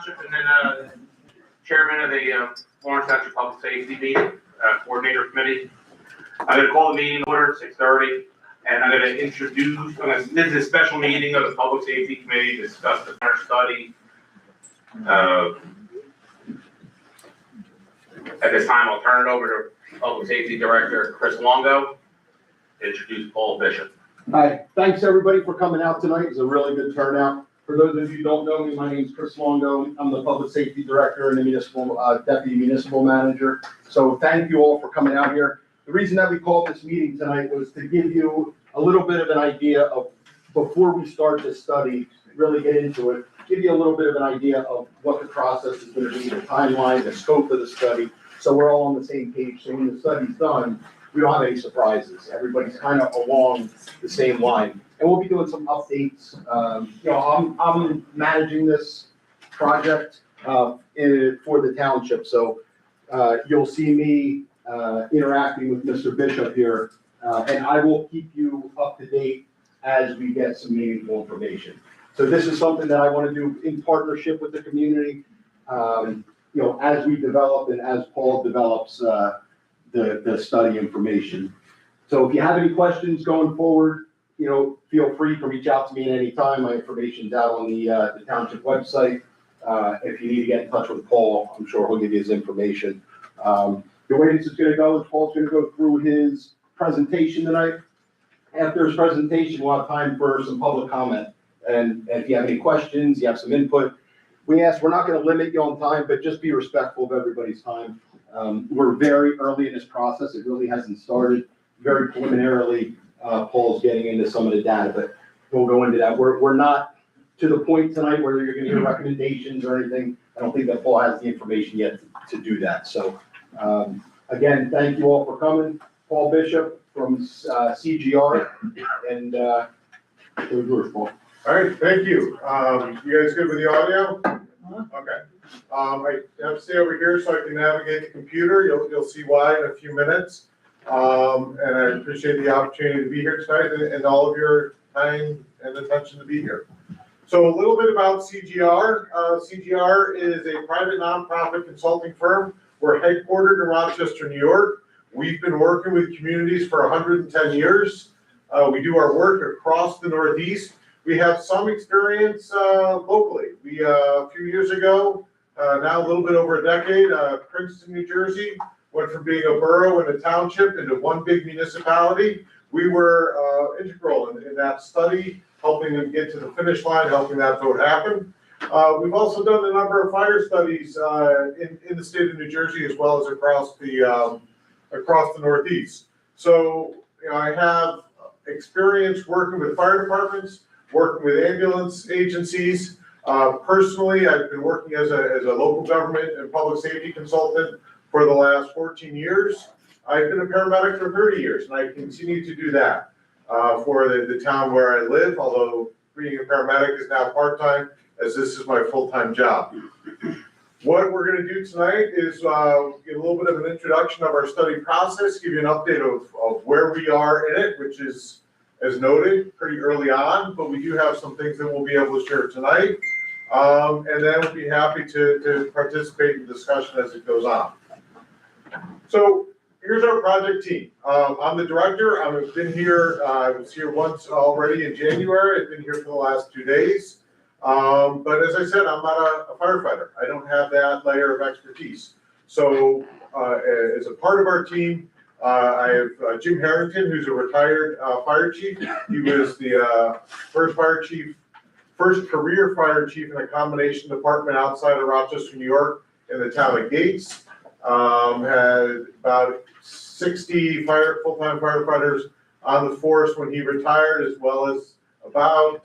Township, and then chairman of the Lawrence Township Public Safety meeting, coordinator committee. I'm going to call the meeting in order at 6:30, and I'm going to introduce. This is a special meeting of the Public Safety Committee to discuss the current study. At this time, I'll turn it over to Public Safety Director Chris Longo to introduce Paul Bishop. Hi, thanks everybody for coming out tonight. It's a really good turnout. For those of you who don't know me, my name is Chris Longo. I'm the Public Safety Director and the Municipal Deputy Municipal Manager. So thank you all for coming out here. The reason that we called this meeting tonight was to give you a little bit of an idea of, before we start this study, really get into it, give you a little bit of an idea of what the process is going to be, the timeline, the scope of the study, so we're all on the same page. So when the study's done, we don't have any surprises. Everybody's kind of along the same line. And we'll be doing some updates. I'm managing this project for the township. So you'll see me interacting with Mr. Bishop here. And I will keep you up to date as we get some meaningful information. So this is something that I want to do in partnership with the community, as we develop and as Paul develops the study information. So if you have any questions going forward, feel free to reach out to me at any time. My information's out on the township website. If you need to get in touch with Paul, I'm sure he'll give you his information. The way this is going to go is Paul's going to go through his presentation tonight. After his presentation, we'll have time for some public comment. And if you have any questions, you have some input, we're not going to limit you on time, but just be respectful of everybody's time. We're very early in this process. It really hasn't started. Very preliminarily, Paul's getting into some of the data, but we'll go into that. We're not to the point tonight where you're going to hear recommendations or anything. I don't think that Paul has the information yet to do that. So again, thank you all for coming. Paul Bishop from CGR, and here's yours, Paul. All right, thank you. You guys good with the audio? Okay. I have to stay over here so I can navigate the computer. You'll see why in a few minutes. And I appreciate the opportunity to be here tonight and all of your time and attention to be here. So a little bit about CGR. CGR is a private nonprofit consulting firm. We're headquartered in Rochester, New York. We've been working with communities for 110 years. We do our work across the Northeast. We have some experience locally. We, a few years ago, now a little bit over a decade, Princeton, New Jersey, went from being a borough and a township into one big municipality. We were integral in that study, helping them get to the finish line, helping that vote happen. We've also done a number of fire studies in the state of New Jersey, as well as across the Northeast. So I have experience working with fire departments, working with ambulance agencies. Personally, I've been working as a local government and public safety consultant for the last 14 years. I've been a paramedic for 30 years, and I continue to do that for the town where I live, although being a paramedic is now part-time, as this is my full-time job. What we're going to do tonight is give a little bit of an introduction of our study process, give you an update of where we are in it, which is, as noted, pretty early on, but we do have some things that we'll be able to share tonight. And then we'll be happy to participate in the discussion as it goes on. So here's our project team. I'm the director. I've been here, I was here once already in January. I've been here for the last 2 days. But as I said, I'm not a firefighter. I don't have that layer of expertise. So as a part of our team, I have Jim Harrington, who's a retired fire chief. He was the first career fire chief in a combination department outside of Rochester, New York, in the town of Gates. Had about 60 full-time firefighters on the force when he retired, as well as about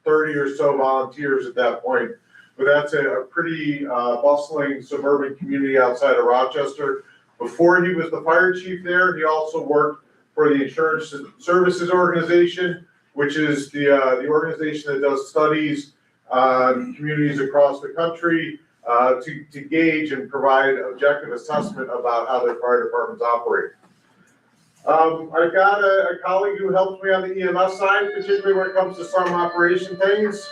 30 or so volunteers at that point. But that's a pretty bustling suburban community outside of Rochester. Before he was the fire chief there, he also worked for the Insurance Services Organization, which is the organization that does studies on communities across the country to gauge and provide objective assessment about how their fire departments operate. I've got a colleague who helps me on the EMS side, particularly when it comes to some operation things.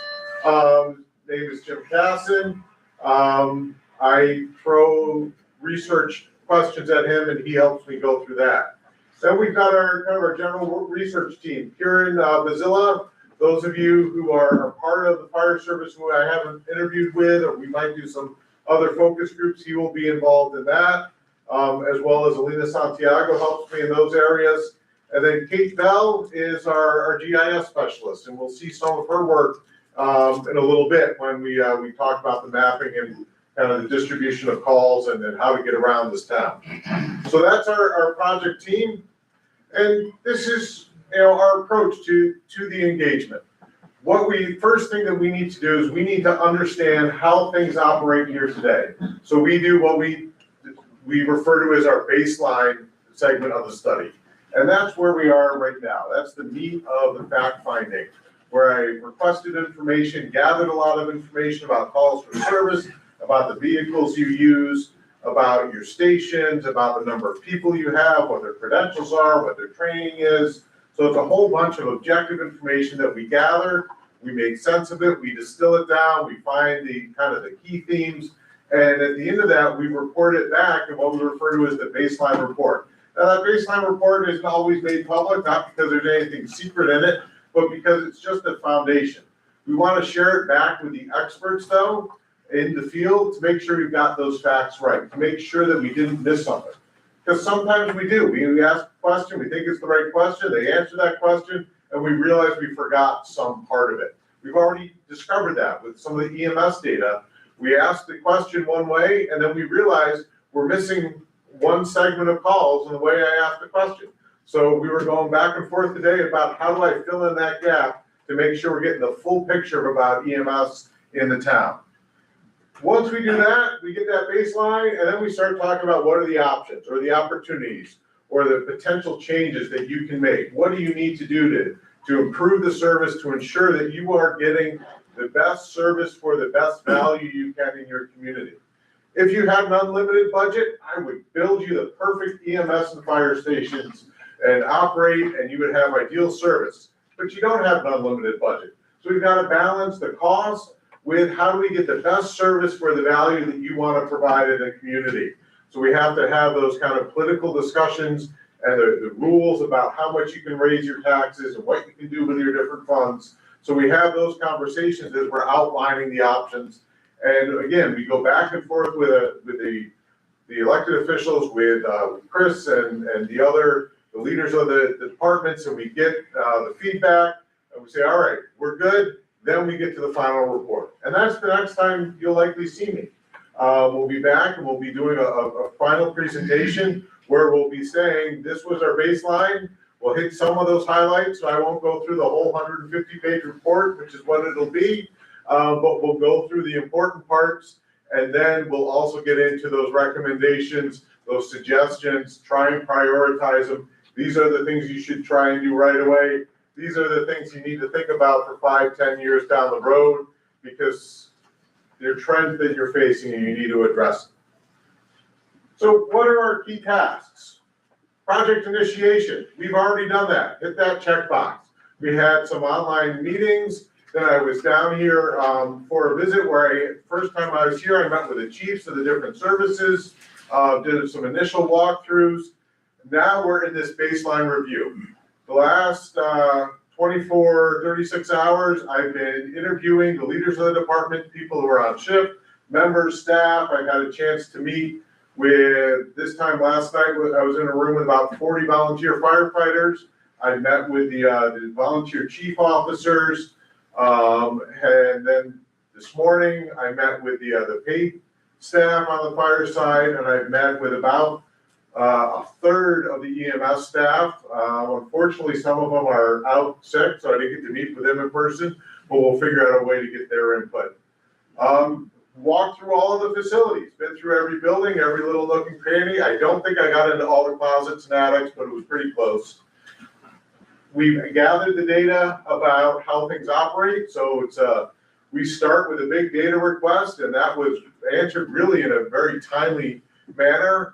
Name is Jim Casson. I throw research questions at him and he helps me go through that. Then we've got our kind of our general research team. Kieran Bazilla, those of you who are part of the fire service who I haven't interviewed with, or we might do some other focus groups, he will be involved in that. As well as Alina Santiago helps me in those areas. And then Kate Bell is our GIS specialist, and we'll see some of her work in a little bit when we talk about the mapping and kind of the distribution of calls and how to get around this town. So that's our project team. And this is, our approach to the engagement. First thing that we need to do is we need to understand how things operate here today. So we do what we refer to as our baseline segment of the study. And that's where we are right now. That's the meat of the fact finding, where I requested information, gathered a lot of information about calls for service, about the vehicles you use, about your stations, about the number of people you have, what their credentials are, what their training is. So it's a whole bunch of objective information that we gather, we make sense of it, we distill it down, we find the kind of the key themes, and at the end of that, we report it back in what we refer to as the baseline report. Now, that baseline report isn't always made public, not because there's anything secret in it, but because it's just a foundation. We want to share it back with the experts, though, in the field to make sure we've got those facts right, to make sure that we didn't miss something. Because sometimes we do. We ask a question, we think it's the right question, they answer that question, and we realize we forgot some part of it. We've already discovered that with some of the EMS data. We ask the question one way, and then we realize we're missing one segment of calls in the way I asked the question. So we were going back and forth today about how do I fill in that gap to make sure we're getting the full picture about EMS in the town. Once we do that, we get that baseline, and then we start talking about what are the options or the opportunities or the potential changes that you can make. What do you need to do to improve the service, to ensure that you are getting the best service for the best value you can in your community? If you had an unlimited budget, I would build you the perfect EMS and fire stations and operate, and you would have ideal service. But you don't have an unlimited budget. So we've got to balance the cost with how do we get the best service for the value that you want to provide in the community. So we have to have those kind of political discussions and the rules about how much you can raise your taxes and what you can do with your different funds. So we have those conversations as we're outlining the options. And again, we go back and forth with the elected officials, with Chris and the leaders of the departments, and we get the feedback, and we say, all right, we're good. Then we get to the final report. And that's the next time you'll likely see me. We'll be back and we'll be doing a final presentation where we'll be saying, this was our baseline. We'll hit some of those highlights, so I won't go through the whole 150-page report, which is what it'll be. But we'll go through the important parts, and then we'll also get into those recommendations, those suggestions, try and prioritize them. These are the things you should try and do right away. These are the things you need to think about for 5-10 years down the road, because they're trends that you're facing and you need to address them. So what are our key tasks? Project initiation. We've already done that. Hit that checkbox. We had some online meetings. Then I was down here for a visit where first time I was here, I met with the chiefs of the different services, did some initial walkthroughs. Now we're in this baseline review. The last 24, 36 hours, I've been interviewing the leaders of the department, people who are on shift, members, staff. I got a chance to meet with, this time last night, I was in a room with about 40 volunteer firefighters. I met with the volunteer chief officers. And then this morning, I met with the paid staff on the fire side, and I've met with about a third of the EMS staff. Unfortunately, some of them are out sick, so I didn't get to meet with them in person, but we'll figure out a way to get their input. Walked through all of the facilities, been through every building, every little nook and cranny. I don't think I got into all the closets and attics, but it was pretty close. We've gathered the data about how things operate. So it's we start with a big data request, and that was answered really in a very timely manner.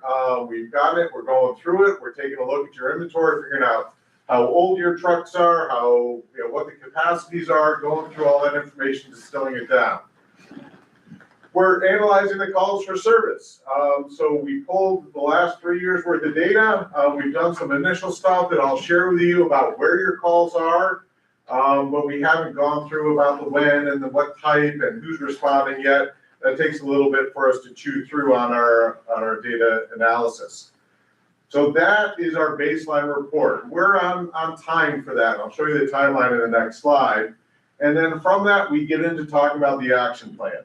We've got it, we're going through it, we're taking a look at your inventory, figuring out how old your trucks are, how, what the capacities are, going through all that information, distilling it down. We're analyzing the calls for service. So we pulled the last 3 years worth of data. We've done some initial stuff that I'll share with you about where your calls are. But we haven't gone through about the when and the what type and who's responding yet. That takes a little bit for us to chew through on our data analysis. So that is our baseline report. We're on time for that. I'll show you the timeline in the next slide. And then from that, we get into talking about the action plan.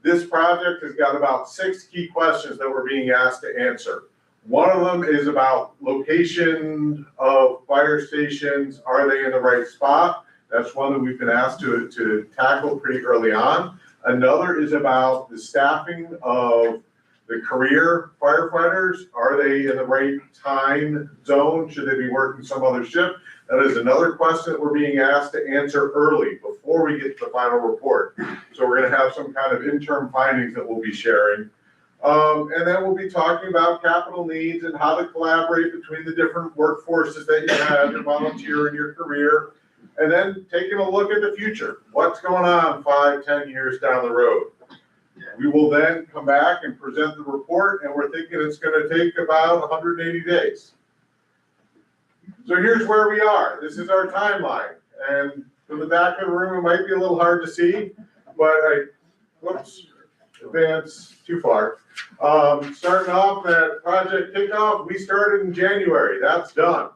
This project has got about 6 key questions that we're being asked to answer. One of them is about location of fire stations. Are they in the right spot? That's one that we've been asked to tackle pretty early on. Another is about the staffing of the career firefighters. Are they in the right time zone? Should they be working some other shift? That is another question that we're being asked to answer early before we get to the final report. So we're going to have some kind of interim findings that we'll be sharing. And then we'll be talking about capital needs and how to collaborate between the different workforces that you have, your volunteer and your career. And then taking a look at the future. What's going on 5, 10 years down the road? We will then come back and present the report, and we're thinking it's going to take about 180 days. So here's where we are. This is our timeline. And from the back of the room, it might be a little hard to see, but whoops, advance too far. Starting off at project kickoff, we started in January. That's done.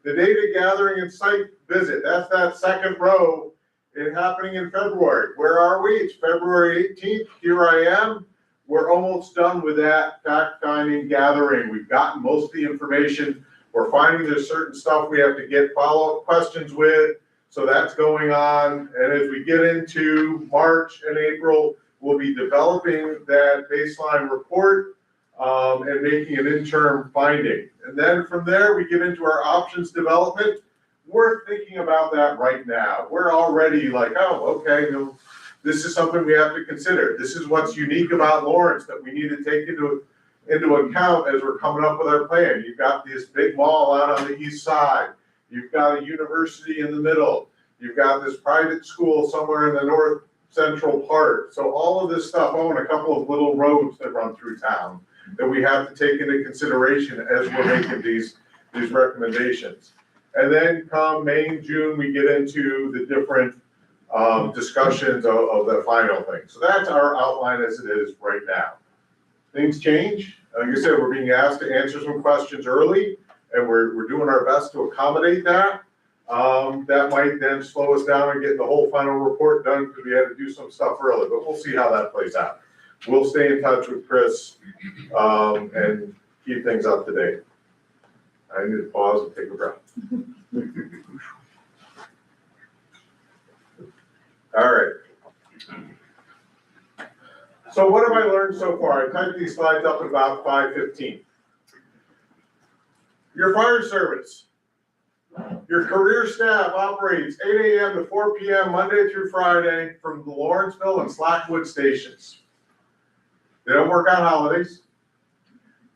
The data gathering and site visit, that's that second row. It happening in February. Where are we? It's February 18th. Here I am. We're almost done with that fact-finding gathering. We've gotten most of the information. We're finding there's certain stuff we have to get follow-up questions with. So that's going on. And as we get into March and April, we'll be developing that baseline report and making an interim finding. And then from there, we get into our options development. We're thinking about that right now. We're already like, oh, okay, this is something we have to consider. This is what's unique about Lawrence that we need to take into account as we're coming up with our plan. You've got this big mall out on the east side. You've got a university in the middle. You've got this private school somewhere in the north central part. So all of this stuff, and a couple of little roads that run through town that we have to take into consideration as we're making these recommendations. And then come May and June, we get into the different discussions of the final thing. So that's our outline as it is right now. Things change. Like I said, we're being asked to answer some questions early, and we're doing our best to accommodate that. That might then slow us down and get the whole final report done because we had to do some stuff early, but we'll see how that plays out. We'll stay in touch with Chris and keep things up to date. I need to pause and take a breath. All right. So what have I learned so far? I typed these slides up at about 5:15. Your fire service. Your career staff operates 8 a.m. to 4 p.m. Monday through Friday from the Lawrenceville and Slackwood stations. They don't work on holidays.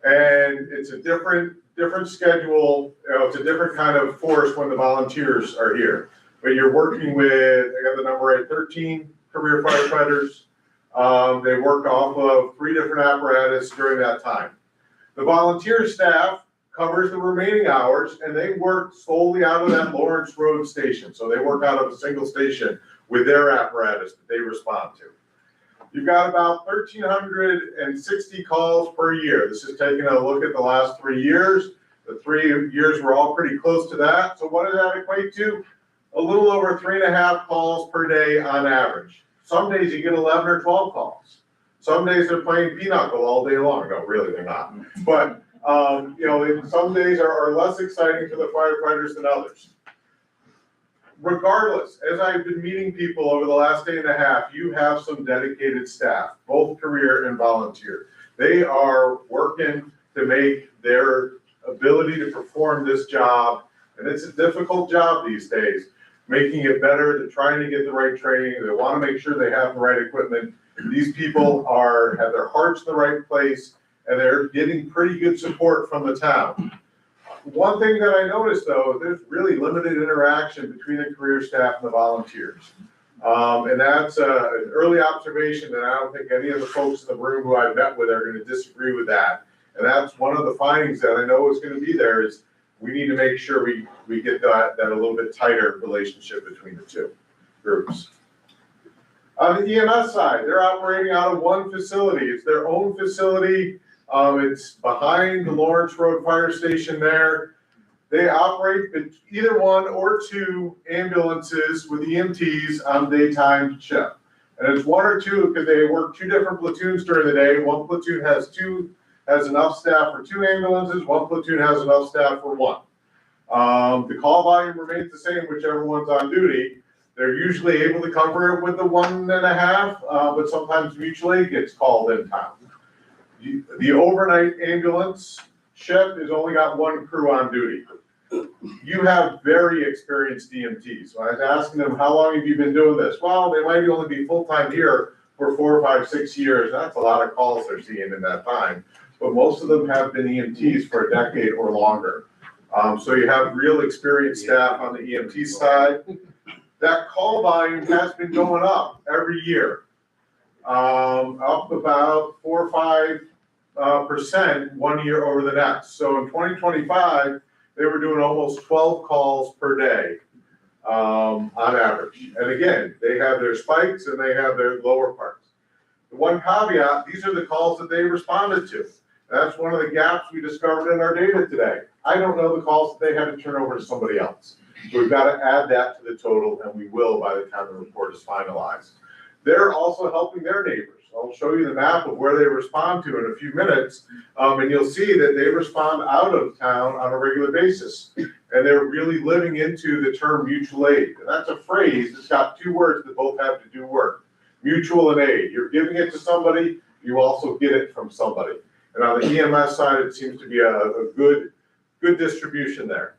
And it's a different schedule. It's a different kind of force when the volunteers are here. But you're working with, I got the number right, 13 career firefighters. They work off of 3 different apparatus during that time. The volunteer staff covers the remaining hours, and they work solely out of that Lawrence Road station. So they work out of a single station with their apparatus that they respond to. You've got about 1,360 calls per year. This is taking a look at the last 3 years. The 3 years were all pretty close to that. So what does that equate to? A little over 3.5 calls per day on average. Some days you get 11 or 12 calls. Some days they're playing pinochle all day long. No, really, they're not. But some days are less exciting for the firefighters than others. Regardless, as I've been meeting people over the last day and a half, you have some dedicated staff, both career and volunteer. They are working to make their ability to perform this job, and it's a difficult job these days, making it better, to trying to get the right training. They want to make sure they have the right equipment. These people have their hearts in the right place, and they're getting pretty good support from the town. One thing that I noticed, though, there's really limited interaction between the career staff and the volunteers. And that's an early observation, and I don't think any of the folks in the room who I've met with are gonna disagree with that. And that's one of the findings that I know is gonna be there, is we need to make sure we get that a little bit tighter relationship between the two groups. On the EMS side, they're operating out of one facility. It's their own facility. It's behind the Lawrence Road Fire Station there. They operate either one or two ambulances with EMTs on daytime shift. And it's one or two because they work two different platoons during the day. One platoon has enough staff for two ambulances. One platoon has enough staff for one. The call volume remains the same, whichever one's on duty. They're usually able to cover it with the 1.5, but sometimes mutual aid gets called in town. The overnight ambulance shift has only got one crew on duty. You have very experienced EMTs. So I was asking them, how long have you been doing this? Well, they might only be full-time here for 4, 5, 6 years. That's a lot of calls they're seeing in that time. But most of them have been EMTs for a decade or longer. So you have real experienced staff on the EMT side. That call volume has been going up every year, up about 4 or 5% 1 year over the next. So in 2025, they were doing almost 12 calls per day on average. And again, they have their spikes and they have their lower parts. The one caveat, these are the calls that they responded to. That's one of the gaps we discovered in our data today. I don't know the calls that they had to turn over to somebody else. So we've got to add that to the total, and we will by the time the report is finalized. They're also helping their neighbors. I'll show you the map of where they respond to in a few minutes, and you'll see that they respond out of town on a regular basis. And they're really living into the term mutual aid. And that's a phrase that's got two words that both have to do work. Mutual and aid. You're giving it to somebody, you also get it from somebody. And on the EMS side, it seems to be a good distribution there.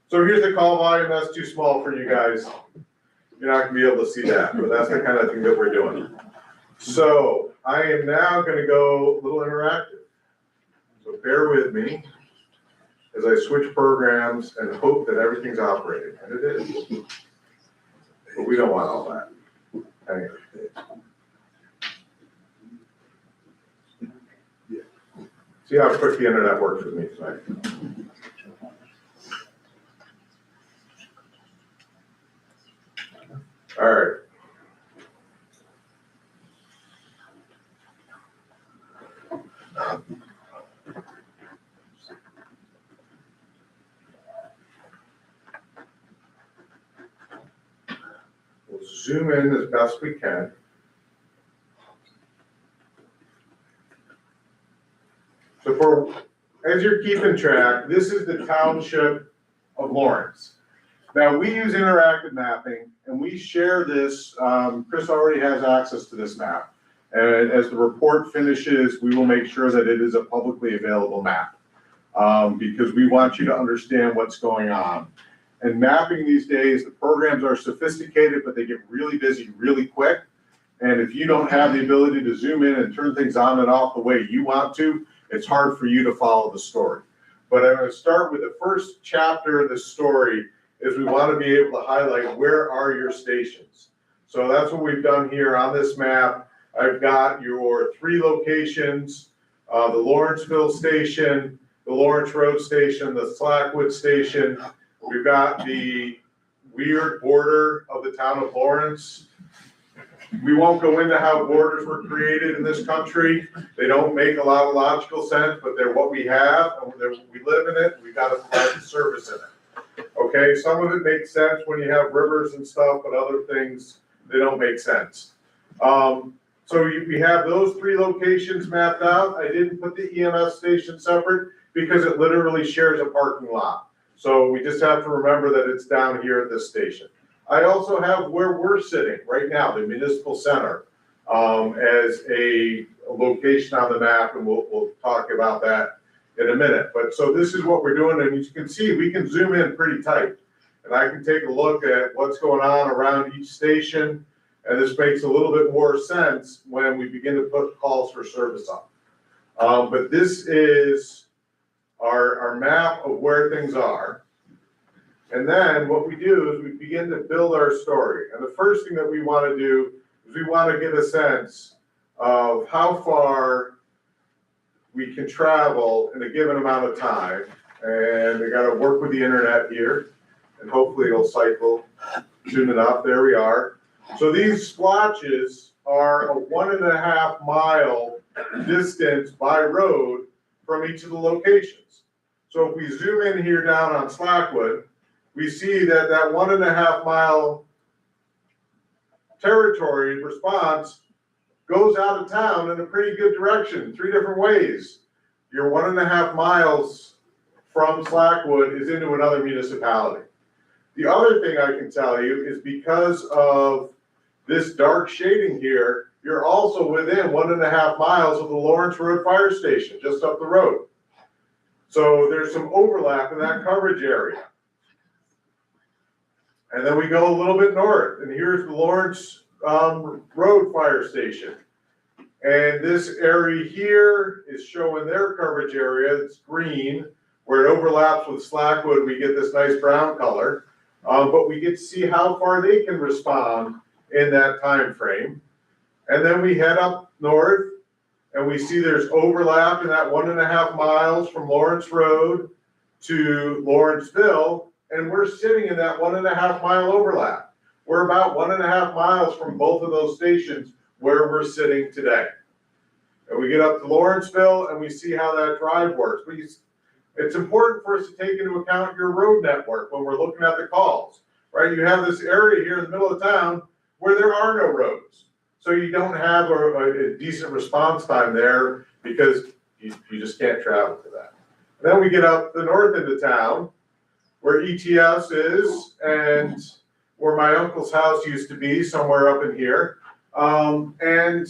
So here's the call volume. That's too small for you guys. You're not gonna be able to see that, but that's the kind of thing that we're doing. So I am now gonna go a little interactive. So bear with me as I switch programs and hope that everything's operating, and it is. But we don't want all that. Hang on. See how quick the internet works with me tonight. All right. We'll zoom in as best we can. So as you're keeping track, this is the Township of Lawrence. Now, we use interactive mapping, and we share this. Chris already has access to this map. And as the report finishes, we will make sure that it is a publicly available map, because we want you to understand what's going on. And mapping these days, the programs are sophisticated, but they get really busy really quick. And if you don't have the ability to zoom in and turn things on and off the way you want to, it's hard for you to follow the story. But I'm going to start with the first chapter of the story. Is we want to be able to highlight where are your stations. So that's what we've done here on this map. I've got your 3 locations, the Lawrenceville station, the Lawrence Road station, the Slackwood station. We've got the weird border of the town of Lawrence. We won't go into how borders were created in this country. They don't make a lot of logical sense, but they're what we have, and we live in it, we've got to provide the service in it. Okay, some of it makes sense when you have rivers and stuff, but other things, they don't make sense. So we have those 3 locations mapped out. I didn't put the EMS station separate because it literally shares a parking lot. So we just have to remember that it's down here at this station. I also have where we're sitting right now, the municipal center, as a location on the map, and we'll talk about that in a minute. But so this is what we're doing, and as you can see, we can zoom in pretty tight. And I can take a look at what's going on around each station, and this makes a little bit more sense when we begin to put calls for service up. But this is our map of where things are. And then what we do is we begin to build our story. And the first thing that we want to do is we want to get a sense of how far we can travel in a given amount of time. And we got to work with the internet here, and hopefully it'll cycle soon enough. There we are. So these splotches are a 1.5 mile distance by road from each of the locations. So if we zoom in here down on Slackwood, we see that that 1.5 mile territory response goes out of town in a pretty good direction, 3 different ways. Your 1.5 miles from Slackwood is into another municipality. The other thing I can tell you is because of this dark shading here, you're also within 1.5 miles of the Lawrence Road Fire Station, just up the road. So there's some overlap in that coverage area. And then we go a little bit north, and here's the Lawrence Road Fire Station. And this area here is showing their coverage area. It's green. Where it overlaps with Slackwood, we get this nice brown color. But we get to see how far they can respond in that time frame. And then we head up north, and we see there's overlap in that 1.5 miles from Lawrence Road to Lawrenceville, and we're sitting in that 1.5 mile overlap. We're about 1.5 miles from both of those stations where we're sitting today. And we get up to Lawrenceville, and we see how that drive works. It's important for us to take into account your road network when we're looking at the calls, right? You have this area here in the middle of town where there are no roads. So you don't have a decent response time there because you just can't travel to that. And then we get up the north end of town where ETS is and where my uncle's house used to be, somewhere up in here. And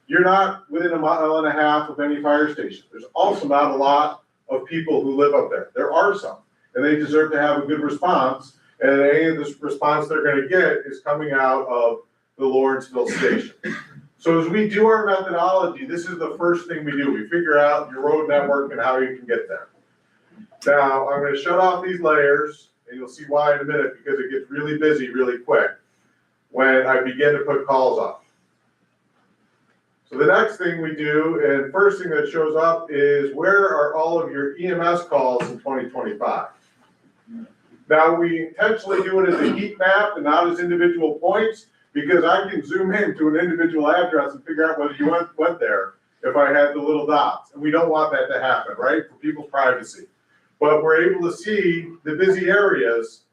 you're not within 1.5 miles of any fire station. There's also not a lot of people who live up there. There are some, and they deserve to have a good response. And any of this response they're going to get is coming out of the Lawrenceville station. So as we do our methodology, this is the first thing we do. We figure out your road network and how you can get there. Now, I'm going to shut off these layers, and you'll see why in a minute, because it gets really busy really quick when I begin to put calls up. So the next thing we do, and first thing that shows up is where are all of your EMS calls in 2025? Now, we intentionally do it as a heat map and not as individual points, because I can zoom in to an individual address and figure out whether you went there if I had the little dots. And we don't want that to happen, right, for people's privacy. But we're able to see the busy areas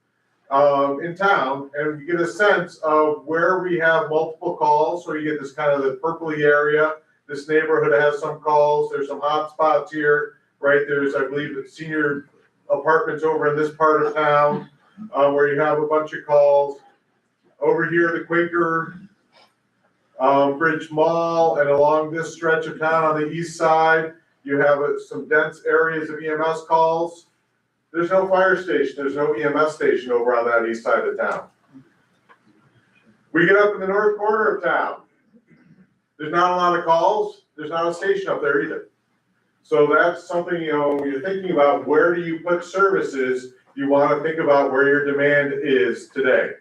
in town, and we get a sense of where we have multiple calls. So you get this kind of the purpley area. This neighborhood has some calls. There's some hot spots here, right? There's, I believe, the senior apartments over in this part of town where you have a bunch of calls. Over here, the Quaker Bridge Mall, and along this stretch of town on the east side, you have some dense areas of EMS calls. There's no fire station, there's no EMS station over on that east side of town. We get up in the north corner of town. There's not a lot of calls, there's not a station up there either. So that's something, you know, when you're thinking about where do you put services, you want to think about where your demand is today.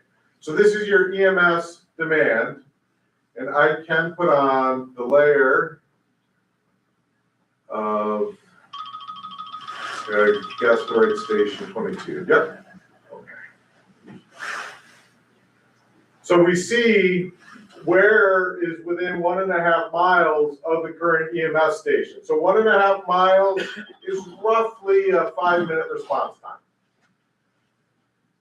So this is your EMS demand, and I can put on the layer of, I guess the right station, 22, yep. Okay. So we see where is within 1.5 miles of the current EMS station. So 1.5 miles is roughly a 5-minute response time.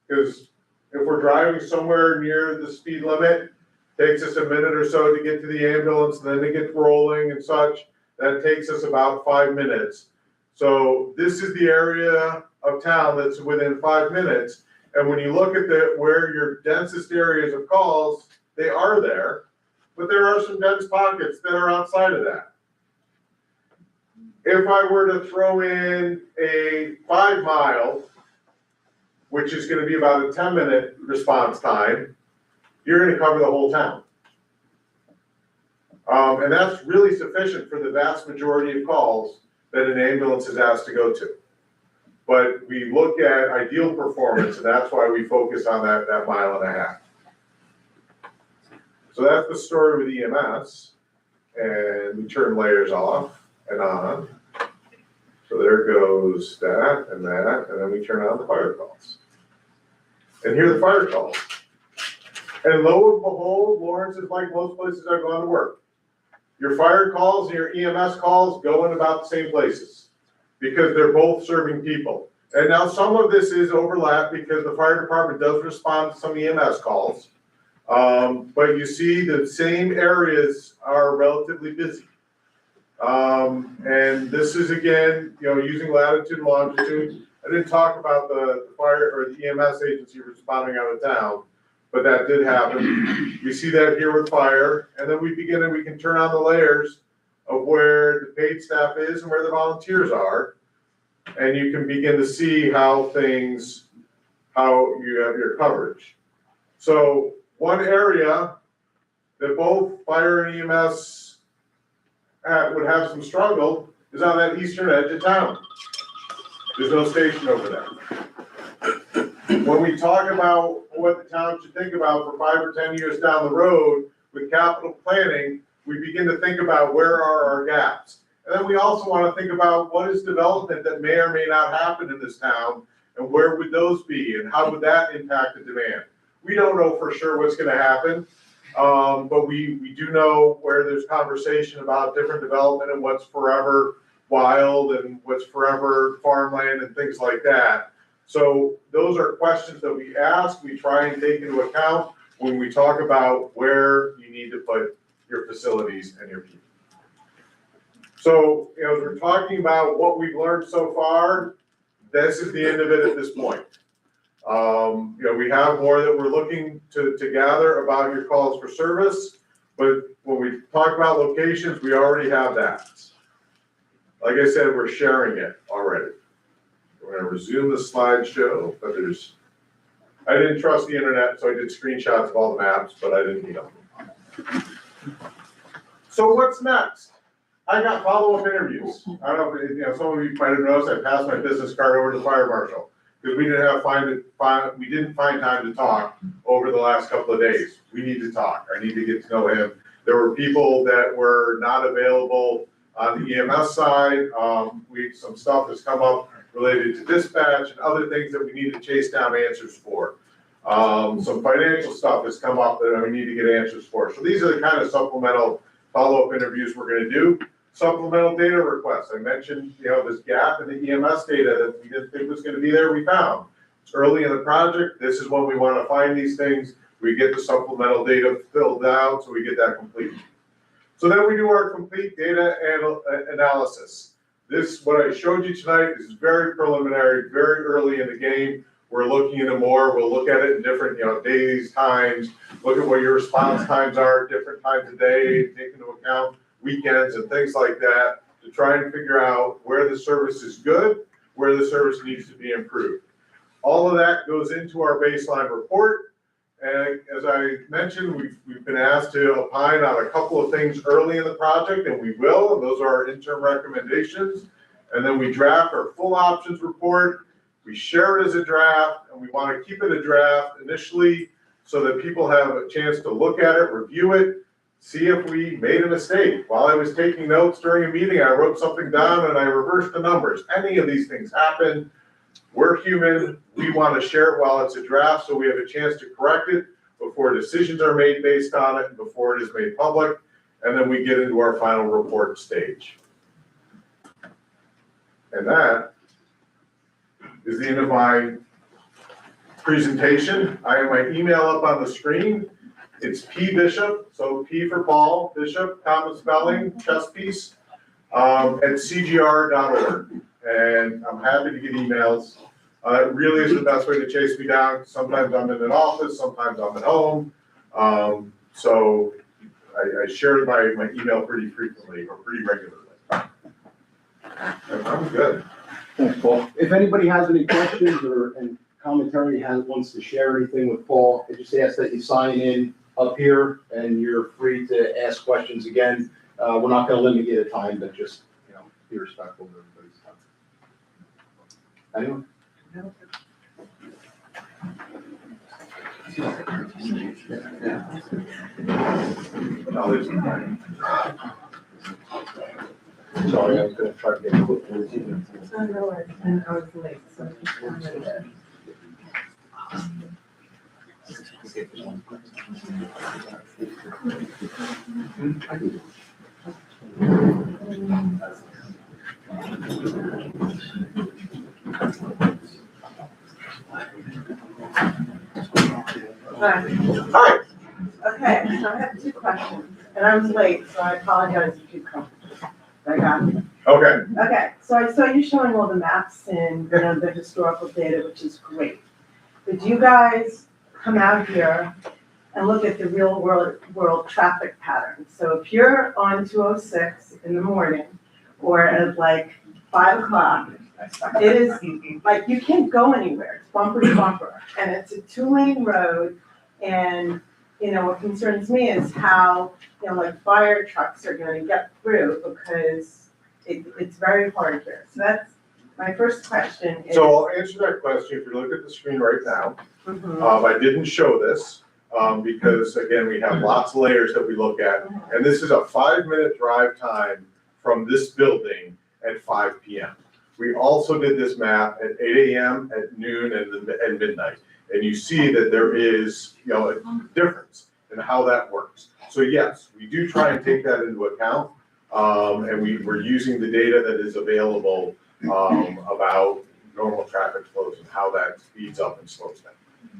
Because if we're driving somewhere near the speed limit, it takes us a minute or so to get to the ambulance, and then to get rolling and such. That takes us about 5 minutes. So this is the area of town that's within 5 minutes. And when you look at where your densest areas of calls, they are there, but there are some dense pockets that are outside of that. If I were to throw in a 5 mile, which is going to be about a 10-minute response time, you're going to cover the whole town. And that's really sufficient for the vast majority of calls that an ambulance is asked to go to. but we look at ideal performance, and that's why we focus on that 1.5 miles. So that's the story with EMS, and we turn layers off and on. So there goes that, and then we turn on the fire calls. And here are the fire calls. And lo and behold, Lawrence is like most places I've gone to work. Your fire calls and your EMS calls go in about the same places because they're both serving people. And now some of this is overlap because the fire department does respond to some EMS calls. But you see the same areas are relatively busy. And this is again, using latitude and longitude. I didn't talk about the fire or the EMS agency responding out of town, but that did happen. We see that here with fire, and then we can turn on the layers of where the paid staff is and where the volunteers are. And you can begin to see how you have your coverage. So one area that both fire and EMS would have some struggle is on that eastern edge of town. There's no station over there. When we talk about what the town should think about for 5 or 10 years down the road with capital planning, we begin to think about where are our gaps. And then we also want to think about what is development that may or may not happen in this town, and where would those be, and how would that impact the demand? We don't know for sure what's going to happen, but we do know where there's conversation about different development and what's forever wild and what's forever farmland and things like that. So those are questions that we ask, we try and take into account when we talk about where you need to put your facilities and your people. So, as we're talking about what we've learned so far, this is the end of it at this point. We have more that we're looking to gather about your calls for service, but when we talk about locations, we already have that. Like I said, we're sharing it already. We're gonna resume the slideshow, but I didn't trust the internet, so I did screenshots of all the maps, but I didn't need them. So what's next? I got follow-up interviews. I don't know if some of you might have noticed I passed my business card over to the fire marshal because we didn't find time to talk over the last couple of days. We need to talk. I need to get to know him. There were people that were not available on the EMS side. Some stuff has come up related to dispatch and other things that we need to chase down answers for. Some financial stuff has come up that we need to get answers for. So these are the kind of supplemental follow-up interviews we're going to do. Supplemental data requests. I mentioned, this gap in the EMS data that we didn't think was going to be there, we found. It's early in the project. This is when we want to find these things. We get the supplemental data filled out, so we get that complete. So then we do our complete data analysis. What I showed you tonight is very preliminary, very early in the game. We're looking into more. We'll look at it in different, days, times, look at what your response times are, different times of day, take into account weekends and things like that to try and figure out where the service is good, where the service needs to be improved. All of that goes into our baseline report. And as I mentioned, we've been asked to opine on a couple of things early in the project, and we will. And those are our interim recommendations. And then we draft our full options report. We share it as a draft, and we want to keep it a draft initially so that people have a chance to look at it, review it, see if we made a mistake. While I was taking notes during a meeting, I wrote something down and I reversed the numbers. Any of these things happen. We're human. We want to share it while it's a draft so we have a chance to correct it before decisions are made based on it, before it is made public, and then we get into our final report stage. And that is the end of my presentation. I have my email up on the screen. It's P Bishop, so P for Paul, Bishop, common spelling, chess piece, at cgr.org. And I'm happy to get emails. It really is the best way to chase me down. Sometimes I'm in an office, sometimes I'm at home. So I share my email pretty frequently or pretty regularly. And I'm good. Thanks, Paul. If anybody has any questions or commentary, wants to share anything with Paul, I just ask that you sign in up here and you're free to ask questions again. We're not going to limit you to time, but just, be respectful of everybody's time. Anyone? No, there's none. Sorry, I was gonna try to get a quick one. Oh, no worries. And I was late, so I just wanted to. Hi. Hi. Okay, so I have two questions, and I was late, so I apologize if you come. I got it. Okay, Okay, so I saw you showing all the maps and, you know, the historical data, which is great. But you guys come out here and look at the real world traffic patterns. So if you're on 206 in the morning, or at like 5 o'clock, it is like you can't go anywhere. It's bumper to bumper, and it's a 2-lane road. And you know what concerns me is how, you know, like fire trucks are going to get through because it's very hard here. So that's my first question. Is, so I'll answer that question. If you look at the screen right now, Mhm. I didn't show this, because again, we have lots of layers that we look at. And this is a 5-minute drive time from this building at 5 PM. We also did this map at 8 AM, at noon, and midnight. And you see that there is, you know, a difference in how that works. So yes, we do try and take that into account. And we're using the data that is available, about normal traffic flows and how that speeds up and slows down.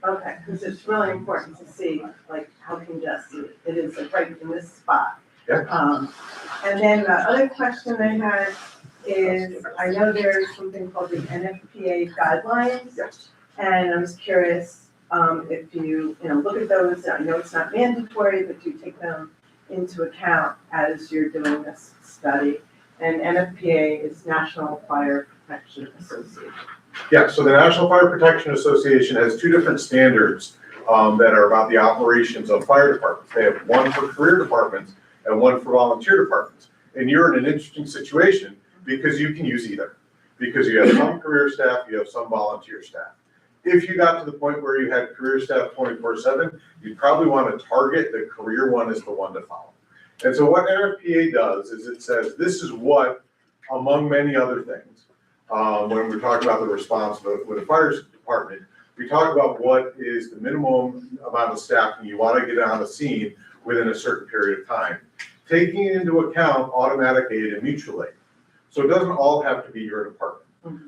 Okay, because it's really important to see like how congested it is like right in this spot. Yeah. And then the other question I had is, I know there's something called the NFPA guidelines. Yes. And I was curious, if you know, look at those, I know it's not mandatory, but you take them into account as you're doing this study. And NFPA is National Fire Protection Association. Yeah, so the National Fire Protection Association has 2 different standards, that are about the operations of fire departments. They have one for career departments and one for volunteer departments. And you're in an interesting situation because you can use either. Because you have some career staff, you have some volunteer staff. If you got to the point where you had career staff 24/7, you'd probably want to target the career one as the one to follow. And so what NFPA does is it says, this is what, among many other things, when we're talking about the response with the fire department, we talk about what is the minimum amount of staffing you want to get on the scene within a certain period of time, taking into account automatic aid and mutual aid. So it doesn't all have to be your department.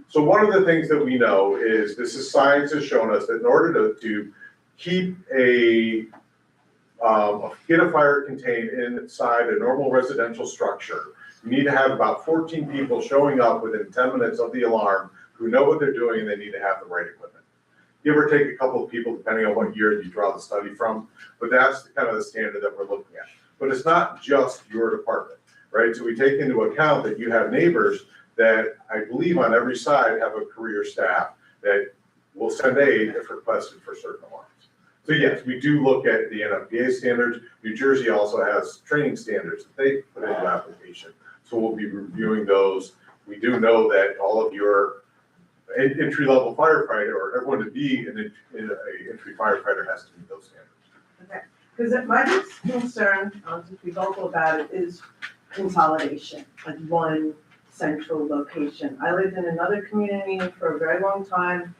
So one of the things that we know is, science has shown us that in order to keep get a fire contained inside a normal residential structure, you need to have about 14 people showing up within 10 minutes of the alarm who know what they're doing and they need to have the right equipment. Give or take a couple of people depending on what year you draw the study from, but that's kind of the standard that we're looking at. But it's not just your department, right? So we take into account that you have neighbors that I believe on every side have a career staff that will send aid if requested for certain alarms. So yes, we do look at the NFPA standards. New Jersey also has training standards that they put into application. So we'll be reviewing those. We do know that all of your entry-level firefighter, or everyone to be an entry firefighter, has to meet those standards. Okay, because my biggest concern, to be vocal about it, is consolidation, like one central location. I lived in another community for a very long time.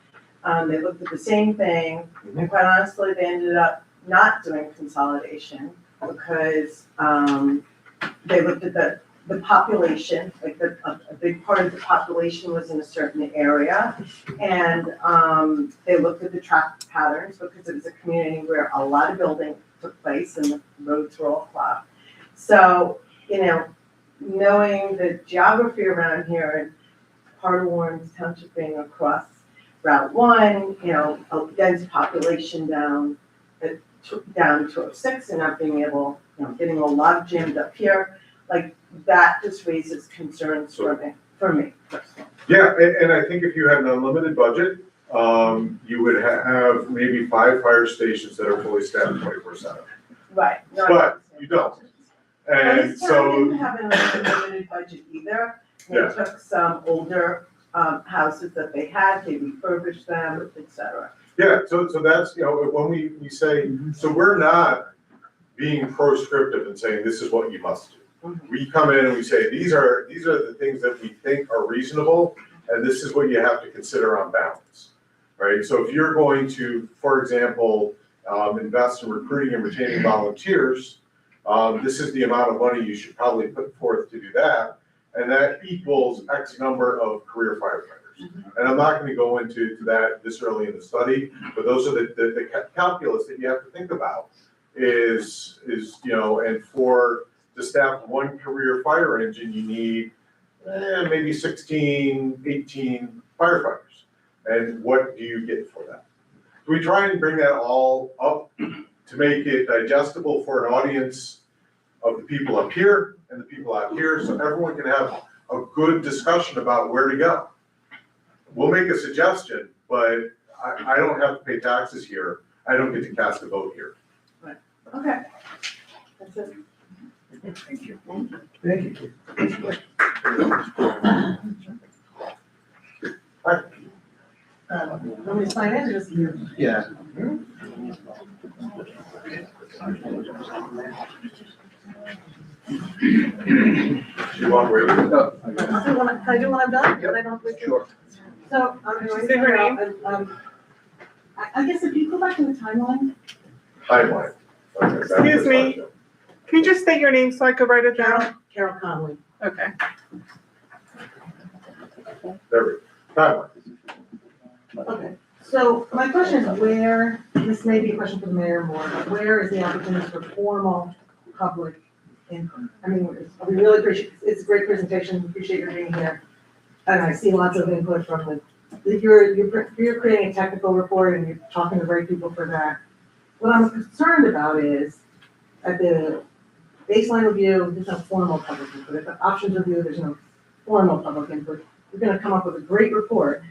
They looked at the same thing, and quite honestly, they ended up not doing consolidation because they looked at the population, like a big part of the population was in a certain area, and they looked at the traffic patterns because it was a community where a lot of building took place and the roads were all clogged. So, you know, knowing the geography around here and part of Warren's Township being across Route 1, you know, a dense population down 206 and not being able, you know, getting all log jammed up here, like that just raises concerns for me personally. Yeah, and I think if you had an unlimited budget, you would have maybe 5 fire stations that are fully staffed 24/7. Right. No, But you don't. But And this town so, didn't have an unlimited budget either. They Yeah. took some older houses that they had, they refurbished them, et cetera. Yeah, so that's, when we say, so we're not being proscriptive and saying this is what you must do. Mhm. We come in and we say, these are the things that we think are reasonable, and this is what you have to consider on balance, right? So if you're going to, for example, invest in recruiting and retaining volunteers, this is the amount of money you should probably put forth to do that, and that equals X number of career firefighters. And I'm not gonna go into that this early in the study, but those are the calculus that you have to think about is, and for to staff one career fire engine, you need maybe 16, 18 firefighters. And what do you get for that? We try and bring that all up to make it digestible for an audience of the people up here and the people out here, so everyone can have a good discussion about where to go. We'll make a suggestion, but I don't have to pay taxes here. I don't get to cast a vote here. Okay. That's it. Thank you. Thank you. Want me to sign in or just you? Yeah. You want where? Can I do when I'm done? But I don't have to- Sure. So, I'm going to. Say her name. I guess if you go back in the timeline, Timeline. Okay, that's Excuse the me. slideshow. Can you just state your name so I could write it down? Carol Conley. Okay. There we go. Timeline. Okay, so my question is where, this may be a question for the mayor more, but where is the opportunity for formal public input? I mean, we really appreciate, it's a great presentation, appreciate your being here. And I see lots of input from you're creating a technical report and you're talking to great people for that. What I'm concerned about is at the baseline review, there's no formal public input. At the options review, there's no formal public input. You're gonna come up with a great report,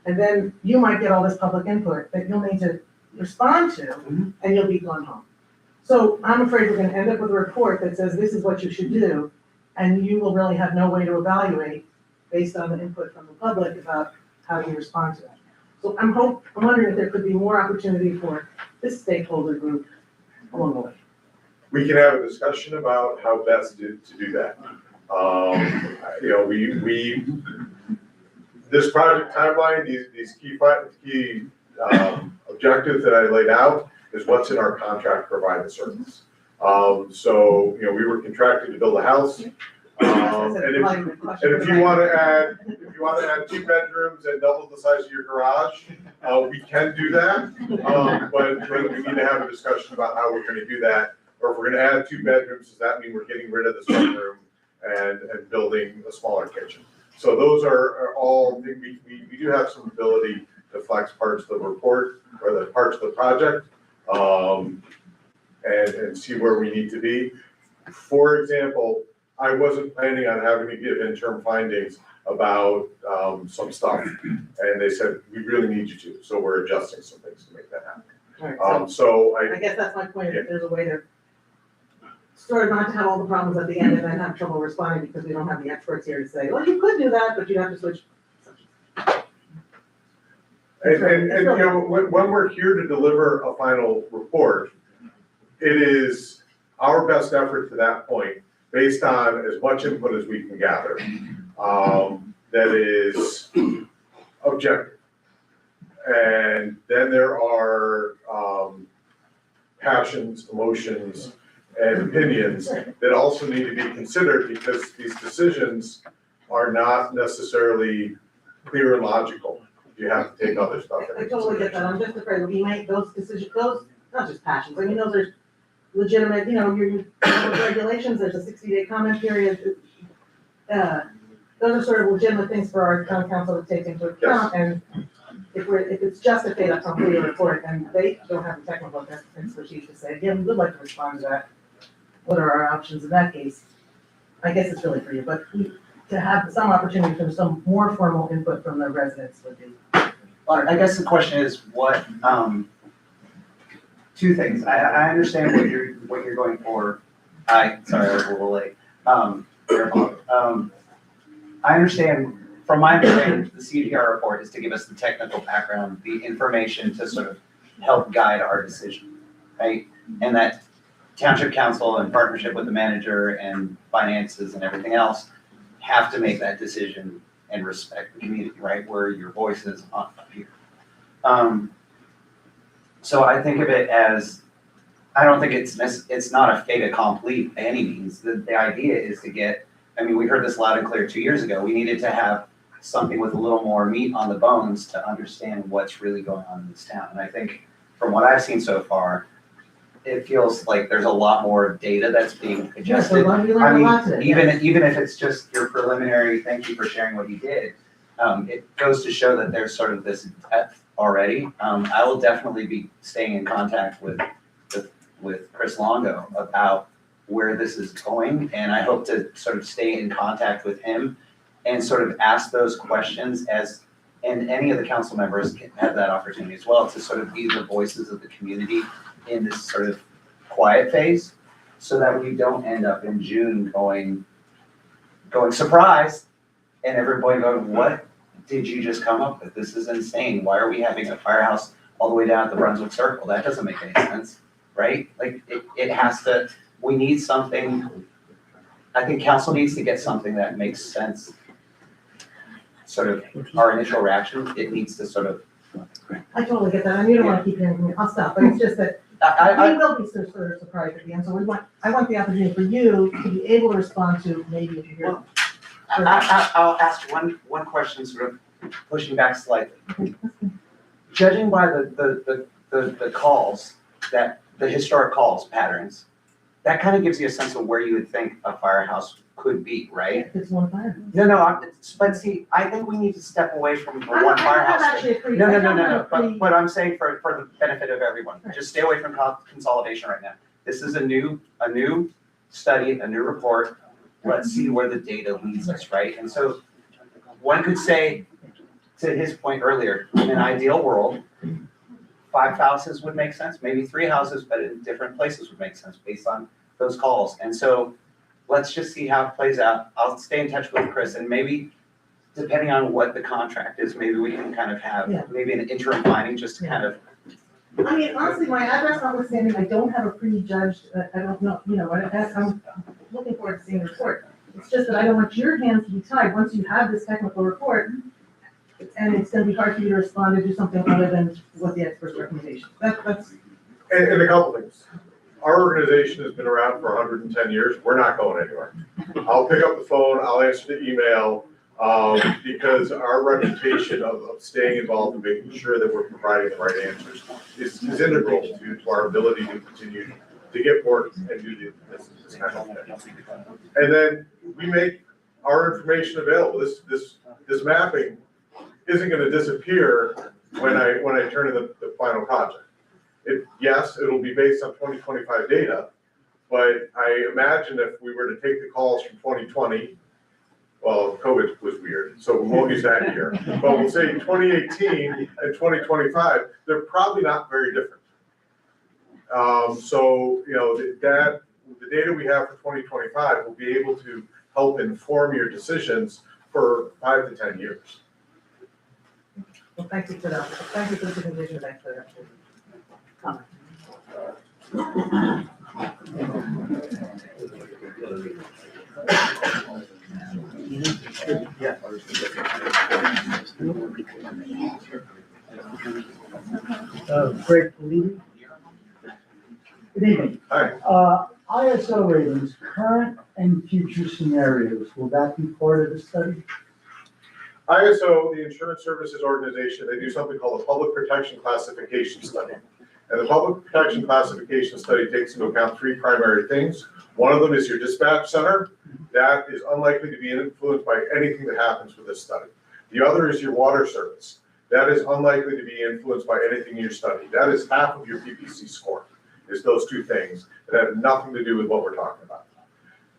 and then you might get all this public input that you'll need to respond to, and you'll be gone home. So I'm afraid we're gonna end up with a report that says this is what you should do, and you will really have no way to evaluate based on the input from the public about how you respond to that. So I'm wondering if there could be more opportunity for this stakeholder group along the way. We can have a discussion about how best to do that. This project timeline, these key objectives that I laid out is what's in our contract to provide the service. So, we were contracted to build a house. And if you wanna add 2 bedrooms and double the size of your garage, we can do that. But we need to have a discussion about how we're gonna do that. Or if we're gonna add 2 bedrooms, does that mean we're getting rid of the sunroom and building a smaller kitchen? So those are all, we do have some ability to flex parts of the report or the parts of the project, and see where we need to be. For example, I wasn't planning on having to give interim findings about some stuff, and they said, we really need you to, so we're adjusting some things to make that happen. Alright, So I guess that's my point, if there's a way to sort of not to have all the problems at the end and then have trouble responding because we don't have the experts here to say, well, you could do that, but you'd have to switch. And when we're here to deliver a final report, it is our best effort to that point, based on as much input as we can gather, that is objective. And then there are passions, emotions, and opinions that also need to be considered, because these decisions are not necessarily clear and logical. You have to take other stuff I into totally get that, I'm just afraid that we make those decisions, those, not just passions, I mean, those are legitimate, your regulations, there's a 60-day comment period. Those are sort of legitimate things for our town council to take into account, and if it's just a fait accompli report, and they don't have the technical expertise to say, yeah, we would like to respond to that, what are our options in that case? I guess it's really for you, but to have some opportunity for some more formal input from the residents would be. Well, I guess the question is what, 2 things. I understand what you're going for. Sorry, I was a little late. I understand from my understanding, the CDR report is to give us the technical background, the information to sort of help guide our decision, right? And that township council in partnership with the manager and finances and everything else have to make that decision and respect the community, right, where your voice is up here. So I think of it as, I don't think it's not a fait accompli by any means. The idea is to get, I mean, we heard this loud and clear 2 years ago. We needed to have something with a little more meat on the bones to understand what's really going on in this town. And I think from what I've seen so far, it feels like there's a lot more data that's being adjusted. We learned a lot today. Even if it's just your preliminary, thank you for sharing what you did, it goes to show that there's sort of this depth already. I will definitely be staying in contact with Chris Longo about where this is going, and I hope to sort of stay in contact with him and sort of ask those questions and any of the council members can have that opportunity as well to sort of be the voices of the community in this sort of quiet phase, so that we don't end up in June going surprise, and everybody going, what did you just come up with? This is insane. Why are we having a firehouse all the way down at the Brunswick Circle? That doesn't make any sense, right? Like, it has to, we need something, I think council needs to get something that makes sense. Sort of our initial reaction, it needs to sort of. I totally get that, and you don't wanna keep hearing from me, I'll stop, but it's just that we will be sort of surprised at the end, so I want the opportunity for you to be able to respond to maybe if you hear. I'll ask one question, sort of pushing back slightly. Judging by the calls, that the historic calls patterns, that kind of gives you a sense of where you would think a firehouse could be, right? It's one fire. No, but see, I think we need to step away from the one firehouse thing. No, but I'm saying for the benefit of everyone, just stay away from consolidation right now. This is a new study, a new report. Let's see where the data leads us, right? And so one could say, to his point earlier, in an ideal world, 5 houses would make sense, maybe 3 houses, but in different places would make sense based on those calls. And so let's just see how it plays out. I'll stay in touch with Chris, and maybe depending on what the contract is, maybe we can kind of have maybe an interim finding just to kind of. I mean, honestly, my address notwithstanding, I don't have a prejudged, I don't know, I'm looking forward to seeing the report. It's just that I don't want your hands to be tied once you have this technical report, and it's gonna be hard for you to respond and do something other than what the expert's recommendation. That's. And a couple things. Our organization has been around for 110 years. We're not going anywhere. I'll pick up the phone, I'll answer the email, because our reputation of staying involved and making sure that we're providing the right answers is integral to our ability to continue to get work and do this kind of thing. And then we make our information available. This mapping isn't gonna disappear when I turn in the final project. Yes, it'll be based on 2025 data, but I imagine if we were to take the calls from 2020, well, COVID was weird, so we won't use that year. But we'll say 2018 and 2025, they're probably not very different. So, the data we have for 2025 will be able to help inform your decisions for 5 to 10 years. Well, thank you for that. Thank you for the presentation. Thanks for that. Comment. Greg Levy. Good evening. Hi. ISO ratings, current and future scenarios, will that be part of the study? ISO, the Insurance Services Organization, they do something called a Public Protection Classification Study. And the Public Protection Classification Study takes into account 3 primary things. One of them is your dispatch center. That is unlikely to be influenced by anything that happens with this study. The other is your water service. That is unlikely to be influenced by anything in your study. That is half of your PPC score, is those 2 things that have nothing to do with what we're talking about.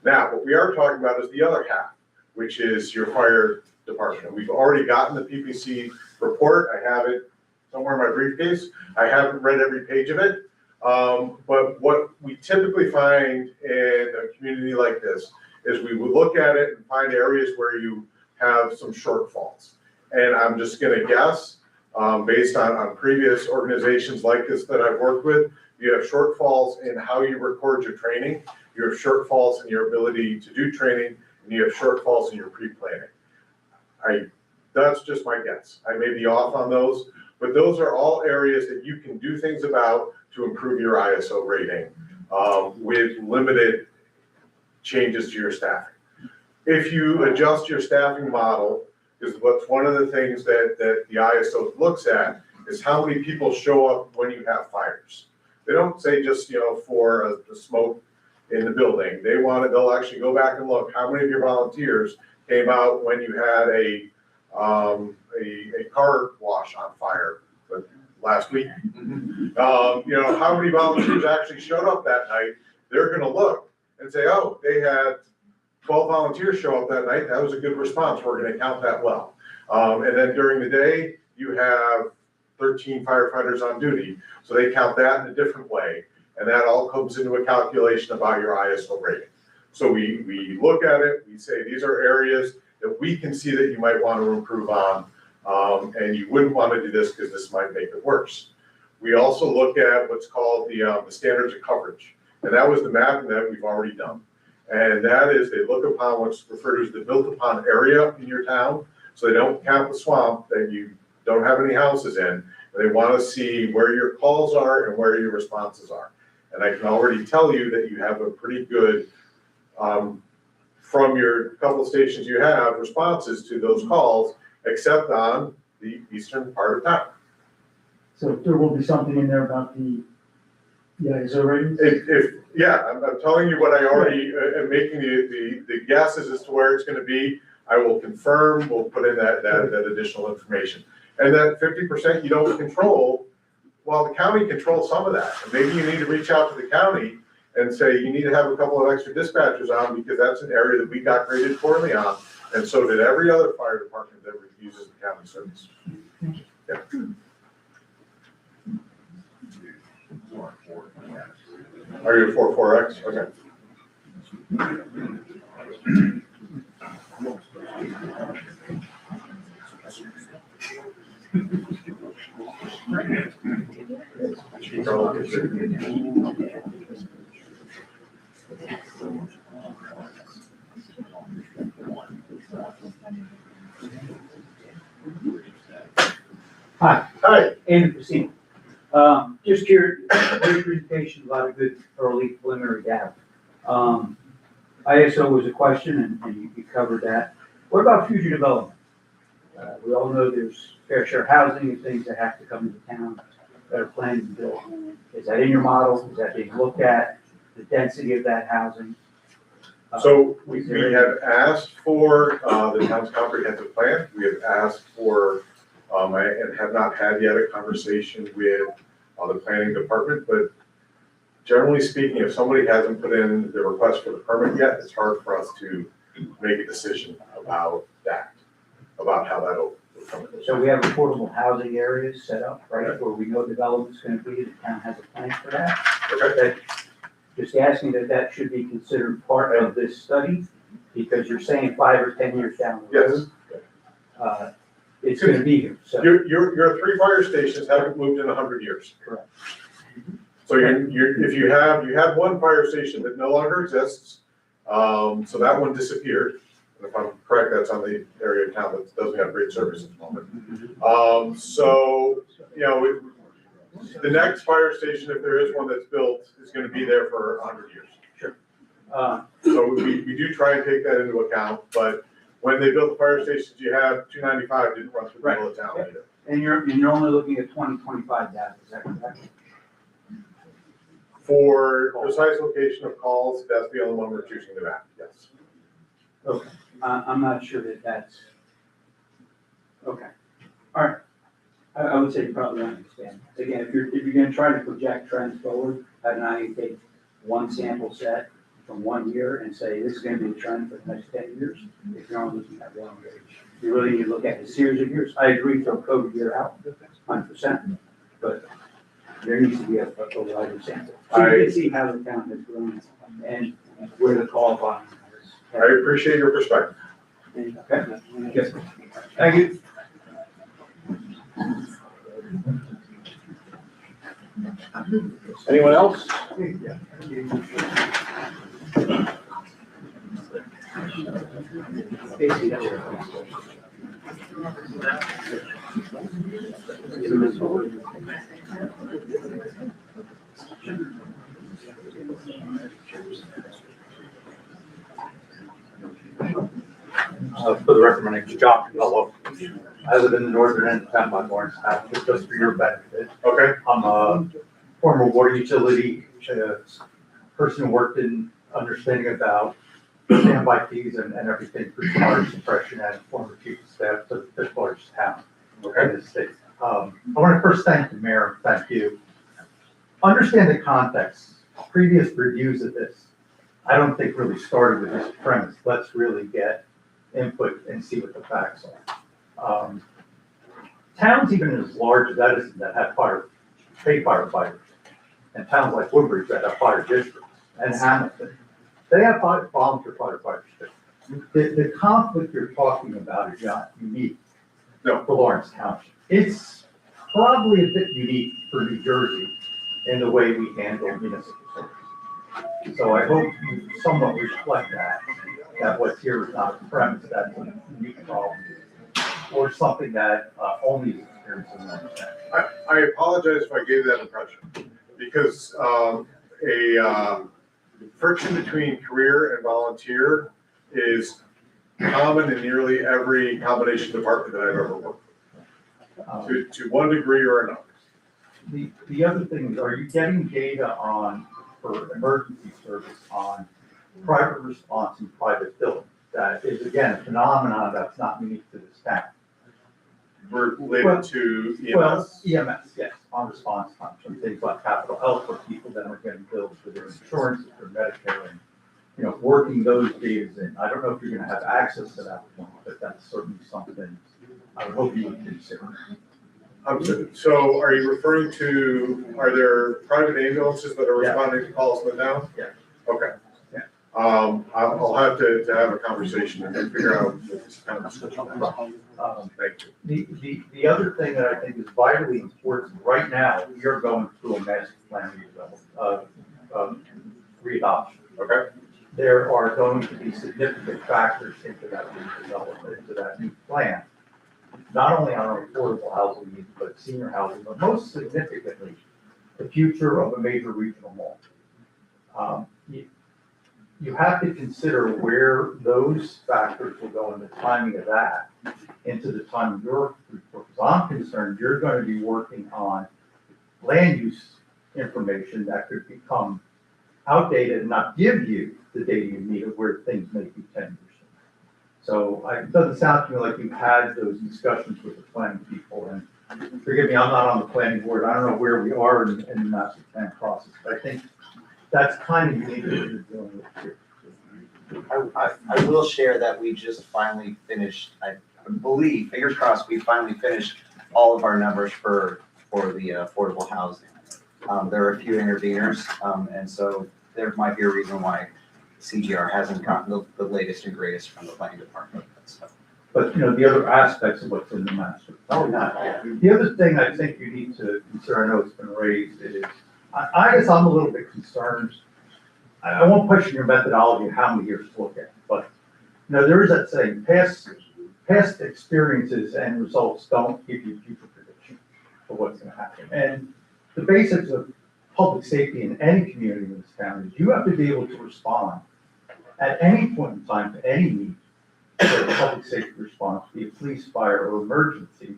Now, what we are talking about is the other half, which is your fire department. We've already gotten the PPC report. I have it somewhere in my briefcase. I haven't read every page of it. But what we typically find in a community like this is we would look at it and find areas where you have some shortfalls. And I'm just gonna guess, based on previous organizations like this that I've worked with, you have shortfalls in how you record your training, you have shortfalls in your ability to do training, and you have shortfalls in your pre-planning. That's just my guess. I may be off on those, but those are all areas that you can do things about to improve your ISO rating, with limited changes to your staffing. If you adjust your staffing model, is what's one of the things that the ISO looks at is how many people show up when you have fires. They don't say just, for the smoke in the building. They'll actually go back and look, how many of your volunteers came out when you had a car wash on fire last week? How many volunteers actually showed up that night? They're gonna look and say, oh, they had 12 volunteers show up that night. That was a good response. We're gonna count that well. And then during the day, you have 13 firefighters on duty. So they count that in a different way. And that all comes into a calculation about your ISO rating. So we look at it, we say, these are areas that we can see that you might want to improve on. And you wouldn't want to do this because this might make it worse. We also look at what's called the standards of coverage. And that was the mapping that we've already done. And that is, they look upon what's referred to as the built upon area in your town. So they don't count the swamp that you don't have any houses in. They want to see where your calls are and where your responses are. And I can already tell you that you have a pretty good, from your couple of stations you have, responses to those calls, except on the eastern part of town. So there will be something in there about the ISO ratings? I'm telling you what I already am making the guesses as to where it's going to be. I will confirm, we'll put in that additional information. And that 50% you don't control, well, the county controls some of that. And maybe you need to reach out to the county and say, you need to have a couple of extra dispatchers on because that's an area that we got graded poorly on. And so did every other fire department that uses the county service. Yeah. Are you a 4.4X? Okay. Hi. Hi. Andy Pacino. Just curious, great presentation, a lot of good early preliminary data. ISO was a question and you covered that. What about future development? We all know there's fair share housing and things that have to come into town that are planned and built. Is that in your model? Is that being looked at? The density of that housing? So we have asked for the town's comprehensive plan. We have asked for, and have not had yet a conversation with the planning department, but generally speaking, if somebody hasn't put in the request for the permit yet, it's hard for us to make a decision about that, about how that'll come. So we have affordable housing areas set up, right, where we know development's gonna be, the town has a plan for that. Okay. Just asking that should be considered part of this study, because you're saying 5 or 10 years down the road. Yes. It's gonna be here, so. Your 3 fire stations haven't moved in 100 years. Correct. So if you had 1 fire station that no longer exists, so that one disappeared. And if I'm correct, that's on the area of town that doesn't have great service at the moment. So, the next fire station, if there is one that's built, is gonna be there for 100 years. Sure. So we do try and take that into account, but when they built the fire stations, you have 295 didn't run through the middle of town either. And you're only looking at 2025 data, is that correct? For precise location of calls, that's the only one we're choosing to map, yes. Okay, I'm not sure that's, okay, all right. I would say you probably understand. Again, if you're gonna try to project trends forward, now you take one sample set from 1 year and say, this is gonna be a trend for the next 10 years. If you're only looking at 1 year, you really need to look at a series of years. I agree, throw COVID year out, 100%, but there needs to be a wider sample. So you can see how the town has grown and where the call volume is. I appreciate your perspective. Okay. Yes. Thank you. Anyone else? For the record, my name is John Pello. I live in the northern end of town by Lawrence Township, just for your benefit. Okay, I'm a former water utility person who worked in understanding about standby fees and everything for fire suppression, and former chief of staff to the fifth largest town in the state. I want to first thank the mayor, thank you. Understand the context. Previous reviews of this, I don't think really started with this premise. Let's really get input and see what the facts are. Towns even as large as Edison that have paid firefighters, and towns like Woodbridge that have fire districts, and Hamilton, they have volunteer firefighters too. The conflict you're talking about is not unique for Lawrence Township. It's probably a bit unique for New Jersey in the way we handle municipal service. So I hope you somewhat reflect that what's here is not a premise that's a unique problem, or something that only is experienced in Lawrence Township. I apologize if I gave that impression, because friction between career and volunteer is common in nearly every combination department that I've ever worked with, to one degree or another. The other thing is, are you getting data for emergency service on private response and private billing? That is, again, a phenomenon that's not unique to this town. Related to EMS? Well, EMS, yes, on response times, and things like capital health for people that are getting billed for their insurance, for Medicare, and, working those data in. I don't know if you're gonna have access to that one, but that's certainly something I would hope you would consider. So are you referring to, are there private ambulances that are responding to calls in the town? Yeah. Okay. Yeah. I'll have to have a conversation and figure out this kind of discussion. Thank you. The other thing that I think is vitally important, right now, we are going through a master plan readoption. Okay. There are going to be significant factors into that redevelopment, into that new plan. Not only on our affordable housing needs, but senior housing, but most significantly, the future of a major regional mall. You have to consider where those factors will go and the timing of that into the time of your report. Because I'm concerned you're going to be working on land use information that could become outdated and not give you the data you need of where things may be 10 years. So it doesn't sound to me like you've had those discussions with the planning people, and forgive me, I'm not on the planning board, I don't know where we are in the master plan process, but I think that's kind of unique to what you're dealing with here. I will share that we just finally finished, I believe, fingers crossed, we finally finished all of our numbers for the affordable housing. There are a few interveners, and so there might be a reason why CGR hasn't gotten the latest and greatest from the planning department. So. But, the other aspects of what's in the master plan. The other thing I think you need to consider, I know it's been raised, is, I guess I'm a little bit concerned. I won't question your methodology of how many years to look at, but, there is that saying, past experiences and results don't give you future prediction of what's gonna happen. And the basics of public safety in any community in this town is you have to be able to respond at any point in time to any need for a public safety response, be it police, fire, or emergency,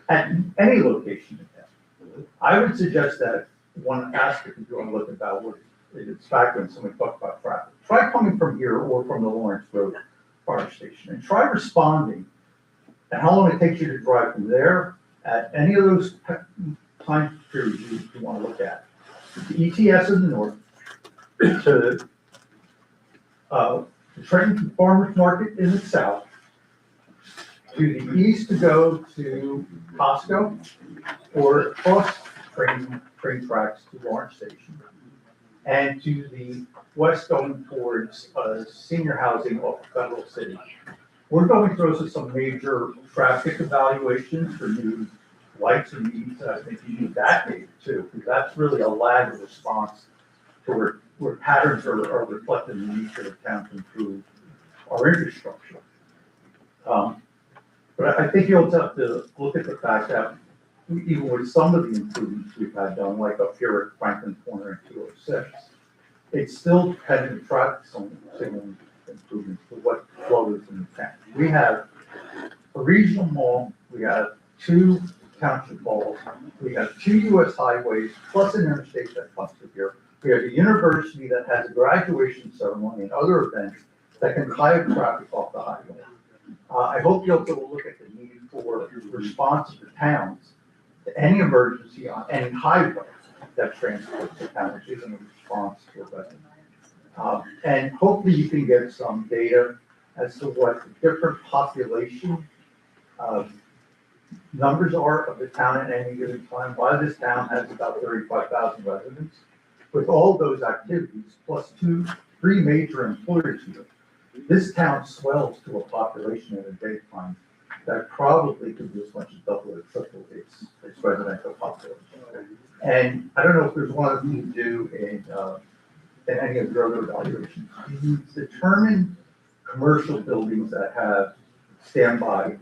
at any location in town. I would suggest that one aspect if you want to look about what it's back when somebody talked about traffic. Try coming from here or from the Lawrence Road Fire Station and try responding and how long it takes you to drive from there at any of those time periods you want to look at. The ETS in the north, to the Trenton Farmers Market in the south, to the east to go to Costco, or across train tracks to Lawrence Station, and to the west going towards senior housing off of Federal City we're going through some major traffic evaluations for new lights and needs, and I think you need that data too, because that's really a lag of response to where patterns are reflected in the need for the town to improve our infrastructure. But I think you also have to look at the fact that even with some of the improvements we've had done, like up here at Franklin Corner and 206, it's still dependent on traffic signal improvements for what flows in the town. We have a regional mall, we have 2 township malls, we have 2 US highways, plus an interstate that comes through here. We have a university that has a graduation ceremony and other events that can drive traffic off the highway. I hope you also will look at the need for response to towns to any emergency on any highway that transports the town, which isn't a response to it. And hopefully you can get some data as to what the different population numbers are of the town at any given time. Why this town has about 35,000 residents. With all those activities, plus 3 major employers here, this town swells to a population at a daytime that probably could be as much as double or triple its residential population. And I don't know if there's one of you do in any of your other evaluations. You determine commercial buildings that have standby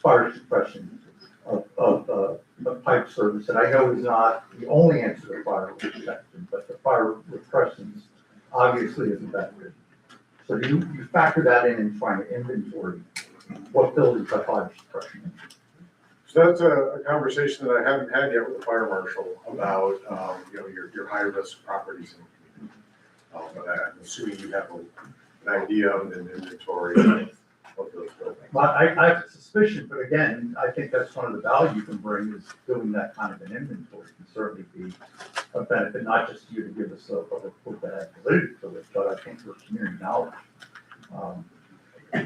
fire suppression of pipe service, and I know is not the only answer to fire protection, but the fire repression obviously is effective. So you factor that in trying to inventory what buildings have fire suppression. So that's a conversation that I haven't had yet with the fire marshal about, your high risk properties. But I'm assuming you have an idea of an inventory of those buildings. Well, I have a suspicion, but again, I think that's one of the value you can bring is doing that kind of an inventory can certainly be a benefit, not just you to give us a report that has validity to it, but I think for community knowledge.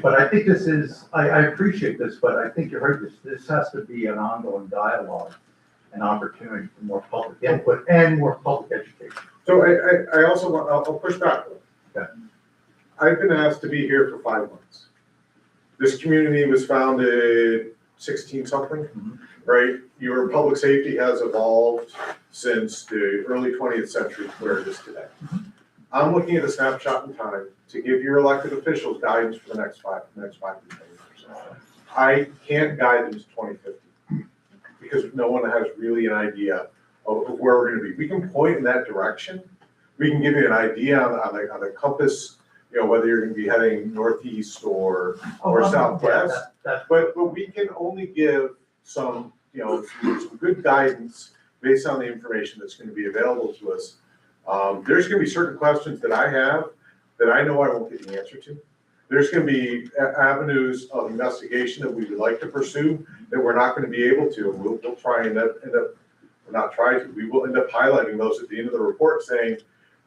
But I think this is, I appreciate this, but I think you heard this has to be an ongoing dialogue, an opportunity for more public input and more public education. So I also want, I'll push back a little. Okay. I've been asked to be here for 5 months. This community was founded 16 something, right? Your public safety has evolved since the early 20th century to where it is today. I'm looking at a snapshot in time to give your elected officials guidance for the next 5 to 10 years. I can't guide them to 2050 because no one has really an idea of where we're gonna be. We can point in that direction. We can give you an idea on the compass, whether you're gonna be heading northeast or southwest. But we can only give some good guidance based on the information that's gonna be available to us. There's gonna be certain questions that I have that I know I won't get the answer to. There's gonna be avenues of investigation that we would like to pursue that we're not gonna be able to. We'll try and we will end up highlighting those at the end of the report saying,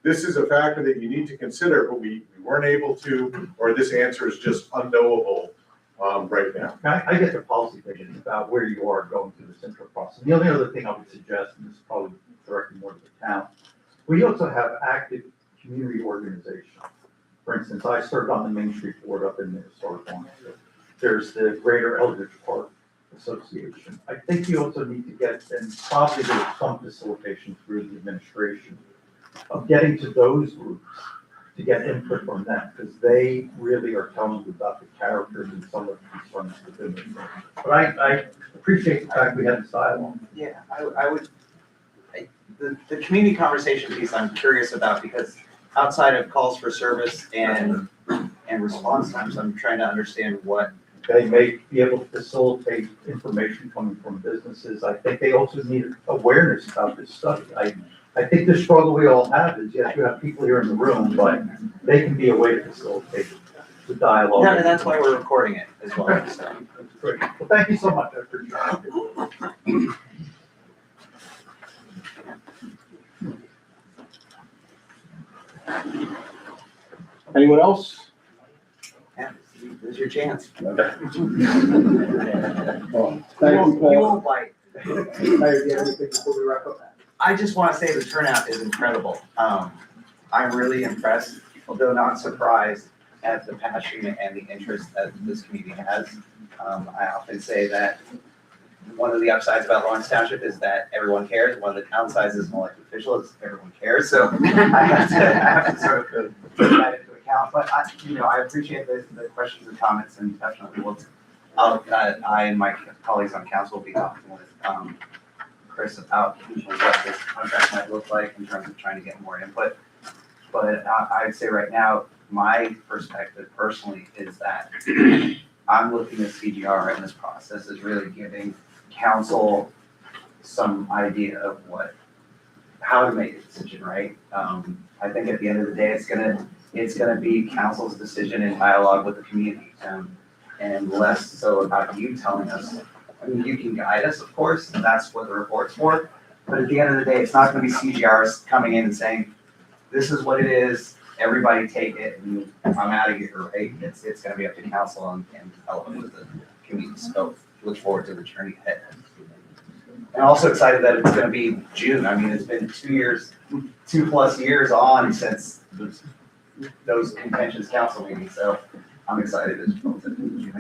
this is a factor that you need to consider, but we weren't able to, or this answer is just unknowable right now. I get the policy thinking about where you are going through this intro process. The only other thing I would suggest, and this is probably directed more to the town, we also have active community organizations. For instance, I served on the Main Street Board up in the historic one. There's the Greater Eldridge Park Association. I think you also need to get, and probably there's some facilitation through the administration of getting to those groups to get input from them, because they really are telling you about the characters and some of the concerns within the movement. But I appreciate the fact we had this dialogue. Yeah, the community conversation piece I'm curious about, because outside of calls for service and response times, I'm trying to understand what. They may be able to facilitate information coming from businesses. I think they also need awareness about this study. I think the struggle we all have is, yes, you have people here in the room, but they can be a way to facilitate the dialogue. No, and that's why we're recording it as well. Okay. So. That's great. Well, thank you so much. I appreciate it. Anyone else? Yeah, there's your chance. Well, thank you, You Paul. won't bite. Hey, do you have anything before we wrap up? I just want to say the turnout is incredible. I'm really impressed, although not surprised. at the passion and the interest that this community has. I often say that one of the upsides about Lawrence Township is that everyone cares. One of the downsides as an elected official is everyone cares. So I have to sort of take that into account. But I appreciate the questions and comments, and definitely I and my colleagues on council will be talking with Chris about what this contract might look like in terms of trying to get more input. But I'd say right now, my perspective personally is that I'm looking at CGR in this process as really giving council some idea of how to make a decision, right? I think at the end of the day, it's gonna be council's decision in dialogue with the community, and less so about you telling us. I mean, you can guide us, of course, and that's what the report's for. But at the end of the day, it's not gonna be CGRs coming in and saying, this is what it is, everybody take it, and I'm out of here, right? It's gonna be up to council and development with the community. So look forward to the journey ahead. And also excited that it's gonna be June. I mean, it's been 2+ years on since those contentious council meetings, so I'm excited to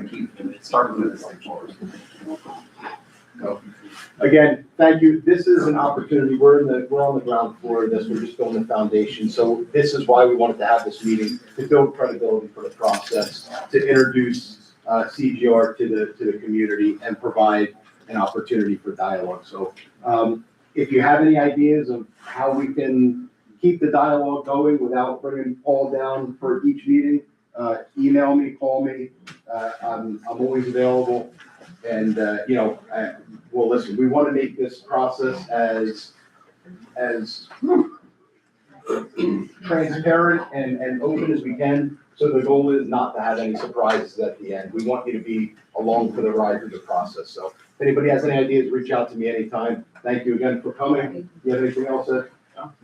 keep starting with this thing forward. Again, thank you. This is an opportunity. We're on the ground floor of this. We're just building the foundation. So this is why we wanted to have this meeting, to build credibility for the process, to introduce CGR to the community and provide an opportunity for dialogue. So if you have any ideas of how we can keep the dialogue going without bringing Paul down for each meeting, email me, call me. I'm always available. And, well, listen, we want to make this process as transparent and open as we can. So the goal is not to have any surprises at the end. We want you to be along for the ride through the process. So if anybody has any ideas, reach out to me anytime. Thank you again for coming. You have anything else?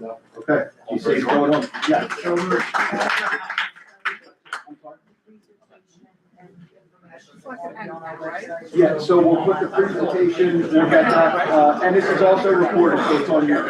No? Okay. You see what's going on? Yeah. Yeah, so we'll put the presentation, we'll get that, and this is also recorded, so it's on your.